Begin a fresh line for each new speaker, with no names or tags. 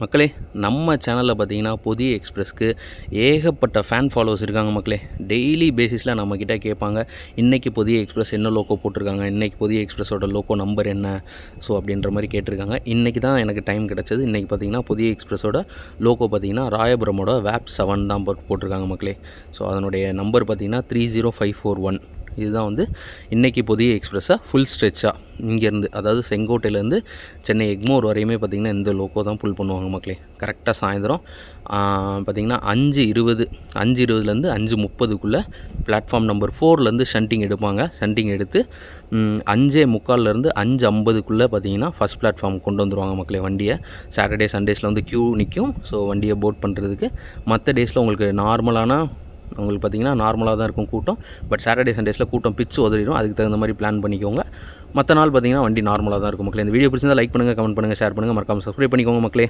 மக்களே, நம்ம சேனலில் பார்த்தீங்கன்னா புதிய எக்ஸ்பிரஸ்க்கு ஏகப்பட்ட ஃபேன் ஃபாலோவர்ஸ் இருக்காங்க மக்களே. டெய்லி பேசிஸில் நம்மக்கிட்ட கேட்பாங்க, இன்றைக்கி புதிய எக்ஸ்பிரஸ் என்ன லோகோ போட்டிருக்காங்க, இன்றைக்கி புதிய எக்ஸ்பிரஸோட லோகோ நம்பர் என்ன, ஸோ அப்படின்ற மாதிரி கேட்டிருக்காங்க. இன்றைக்கி தான் எனக்கு டைம் கிடச்சது. இன்றைக்கி பார்த்தீங்கன்னா புதிய எக்ஸ்பிரஸோட லோகோ பார்த்தீங்கன்னா ராயபுரமோட வேப் 7 தான் போட்டிருக்காங்க மக்களே. ஸோ அதனுடைய நம்பர் பார்த்தீங்கன்னா 30541. இதுதான் வந்து இன்றைக்கி புதிய எக்ஸ்பிரஸாக ஃபுல் ஸ்ட்ரெச்சாக இங்கேருந்து, அதாவது செங்கோட்டையிலேருந்து சென்னை எக்மோர் வரையுமே பார்த்திங்கன்னா இந்த லோகோ தான் புல் பண்ணுவாங்க மக்களே. கரெக்டாக சாயந்தரம் பார்த்திங்கன்னா 5:20 5:30 பிளாட்ஃபார்ம் நம்பர் 4லேருந்து ஷண்டிங் எடுப்பாங்க. ஷண்டிங் எடுத்து 5:45 5:50 பார்த்திங்கன்னா ஃபஸ்ட் பிளாட்ஃபார்ம் கொண்டு வந்துடுவாங்க மக்களே வண்டியை. சாட்டர்டே சண்டேஸில் வந்து க்யூ நிற்கும். ஸோ வண்டியை போட் பண்ணுறதுக்கு. மற்ற டேஸில் உங்களுக்கு பார்த்திங்கன்னா நார்மலாக தான் இருக்கும் கூட்டம். பட் சாட்டர்டே சண்டேஸில் கூட்டம் பிச்சு உதறிடும். அதுக்கு தகுந்த மாதிரி பிளான் பண்ணிக்கோங்க. மற்ற நாள் பார்த்திங்கன்னா வண்டி நார்மலாக தான் இருக்கும் மக்களே. இந்த வீடியோ பிடிச்சிருந்தால் லைக் பண்ணுங்கள், கமெண்ட் பண்ணுங்கள், ஷேர் பண்ணுங்கள், மறக்காமல் சப்ஸ்கிரைப் பண்ணிக்கோங்க மக்களே.